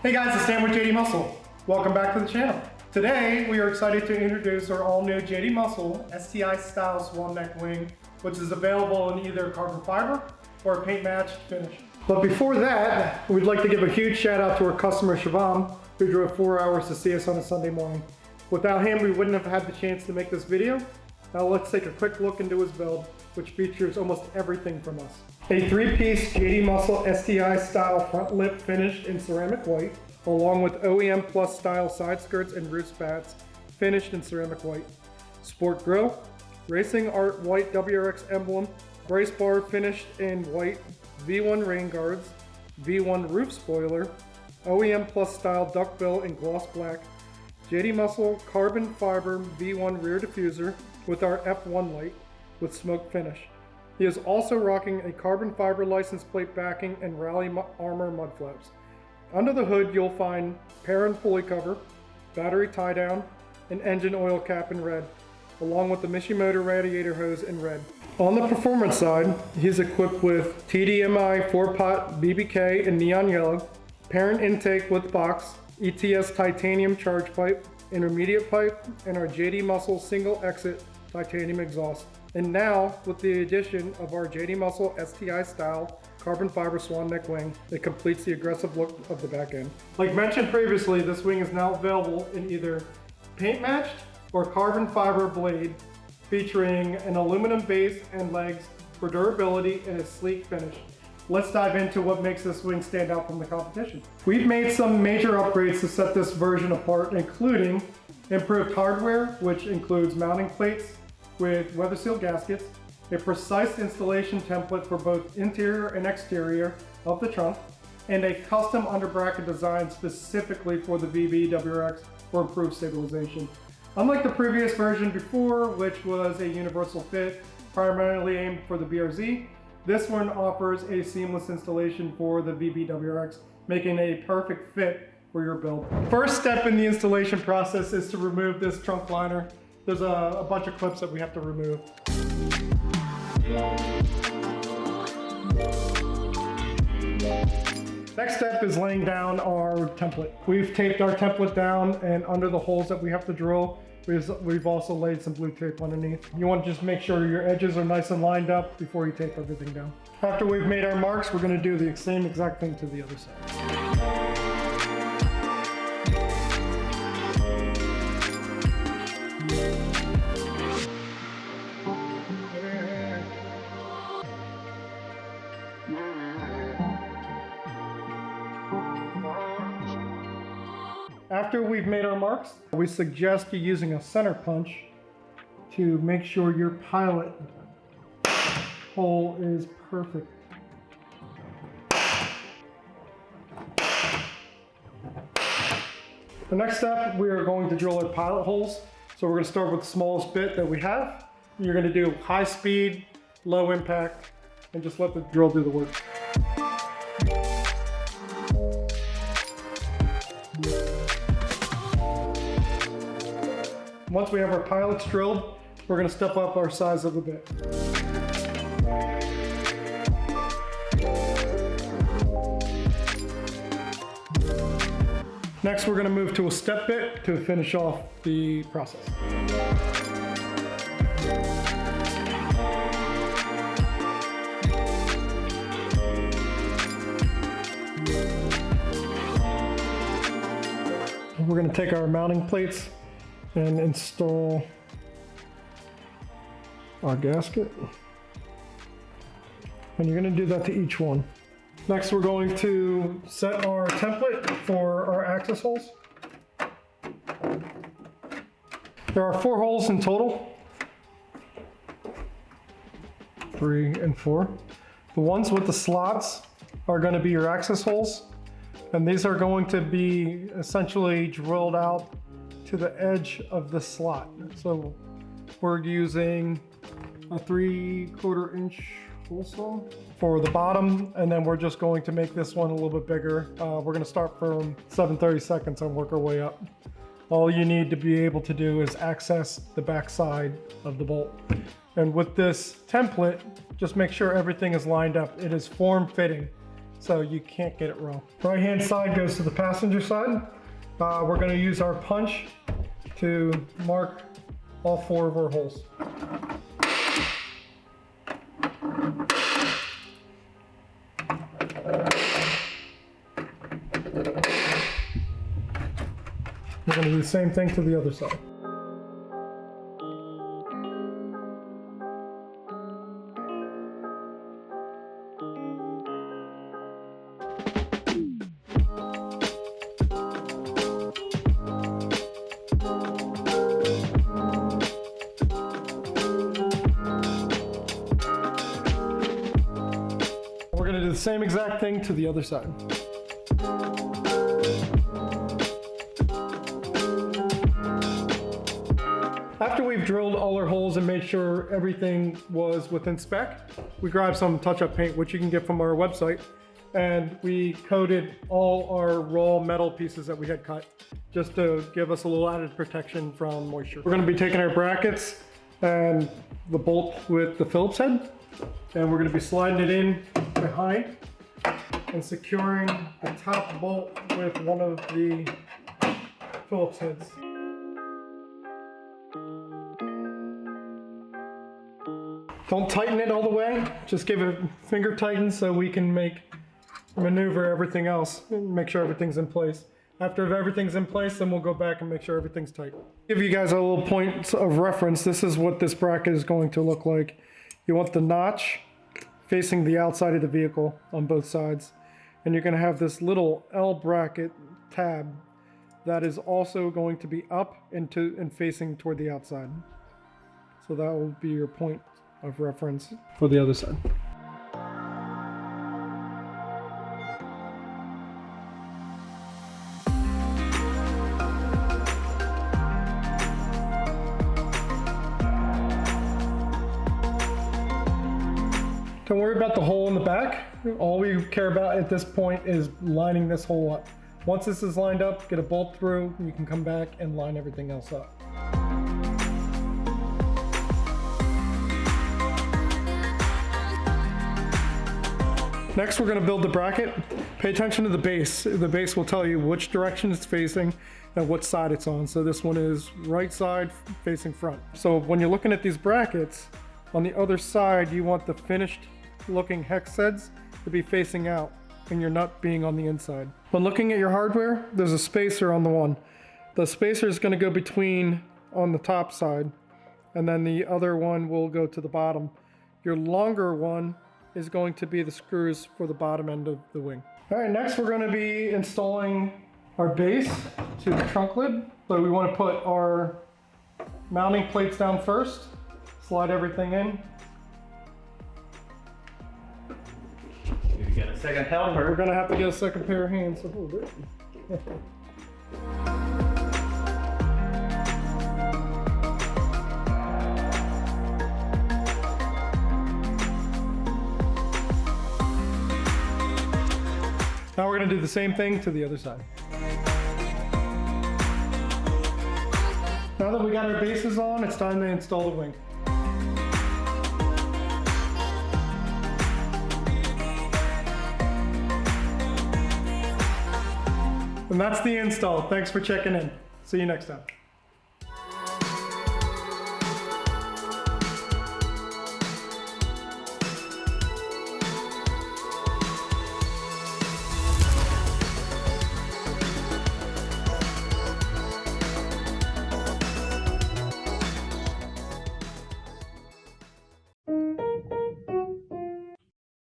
Hey guys, it's Stan with JDMuscle. Welcome back to the channel. Today, we are excited to introduce our all-new JDMuscle STI-style Swan neck wing, which is available in either carbon fiber or paint matched finish. But before that, we'd like to give a huge shout out to our customer Swan, who drove 4 hours to see us on a Sunday morning. Without him, we wouldn't have had the chance to make this video. Now let's take a quick look into his build, which features almost everything from us. A 3-piece JDMuscle STI-style front lip finished in ceramic white, along with OEM Plus style side skirts and roof spats finished in ceramic white. Sport Grille, Racing Art white WRX Emblem, brace bar finished in white, V1 RainGuards, V1 roof spoiler, OEM Plus style duckbill in gloss black, JDMuscle carbon fiber V1 rear diffuser with our F1 light with smoke finish. He is also rocking a carbon fiber license plate backing and rally armor mud flaps. Under the hood you'll find Perrin pulley cover, battery tie down, and engine oil cap in red, along with the Mishimoto radiator hose in red. On the performance side, he's equipped with TDMI 4-pot BBK in neon yellow, Perrin intake with box, ETS titanium charge pipe, intermediate pipe, and our JDMuscle single exit titanium exhaust. And now, with the addition of our JDMuscle STI-style carbon fiber Swan neck wing, it completes the aggressive look of the back end. Like mentioned previously, this wing is now available in either paint matched or carbon fiber blade, featuring an aluminum base and legs for durability and a sleek finish. Let's dive into what makes this wing stand out from the competition. We've made some major upgrades to set this version apart, including improved hardware, which includes mounting plates with weather sealed gaskets, a precise installation template for both interior and exterior of the trunk, and a custom underbracket design specifically for the VB WRX for improved stabilization. Unlike the previous version before, which was a universal fit primarily aimed for the BRZ, this one offers a seamless installation for the VB WRX, making a perfect fit for your build. First step in the installation process is to remove this trunk liner. There's a bunch of clips that we have to remove. Next step is laying down our template. We've taped our template down, and under the holes that we have to drill, we've also laid some blue tape underneath. You want to just make sure your edges are nice and lined up before you tape everything down. After we've made our marks, we're going to do the same exact thing to the other side. After we've made our marks, we suggest you using a center punch to make sure your pilot hole is perfect. The next step, we are going to drill our pilot holes. So we're going to start with the smallest bit that we have. You're going to do high speed, low impact, and just let the drill do the work. Once we have our pilots drilled, we're going to step up our size of the bit. Next, we're going to move to a step bit to finish off the process. We're going to take our mounting plates and install our gasket. And you're going to do that to each one. Next, we're going to set our template for our access holes. There are 4 holes in total. 3 and 4. The ones with the slots are going to be your access holes. And these are going to be essentially drilled out to the edge of the slot. So we're using a 3/4 inch hole saw for the bottom, and then we're just going to make this one a little bit bigger. We're going to start from 7/32 and work our way up. All you need to be able to do is access the back side of the bolt. And with this template, just make sure everything is lined up. It is form-fitting. so you can't get it wrong. Right hand side goes to the passenger side. We're going to use our punch to mark all 4 of our holes. We're going to do the same thing to the other side. We're going to do the same exact thing to the other side. After we've drilled all our holes and made sure everything was within spec, we grabbed some touch-up paint, which you can get from our website, and we coated all our raw metal pieces that we had cut, just to give us a little added protection from moisture. We're going to be taking our brackets and the bolt with the Phillips head, and we're going to be sliding it in behind and securing the top bolt with one of the Phillips heads. Don't tighten it all the way, just give it a finger tighten so we can maneuver everything else and make sure everything's in place. After everything's in place, then we'll go back and make sure everything's tight. Give you guys a little point of reference. This is what this bracket is going to look like. You want the notch facing the outside of the vehicle on both sides. And you're gonna have this little L bracket tab that is also going to be up and facing toward the outside. So that will be your point of reference for the other side. Don't worry about the hole in the back. All we care about at this point is lining this hole up. Once this is lined up, get a bolt through, you can come back and line everything else up. Next, we're going to build the bracket. Pay attention to the base. The base will tell you which direction it's facing and what side it's on. So this one is right side facing front. So when you're looking at these brackets, on the other side, you want the finished looking hex heads to be facing out and your nut being on the inside. When looking at your hardware, there's a spacer on the one. The spacer is going to go between on the top side, and then the other one will go to the bottom. Your longer one is going to be the screws for the bottom end of the wing. All right, next we're going to be installing our base to the trunk lid. So we want to put our mounting plates down first, slide everything in. You get a second helper. We're going to have to get a second pair of hands to hold it. Now we're going to do the same thing to the other side. Now that we got our bases on, it's time to install the wing. And that's the install. Thanks for checking in. See you next time.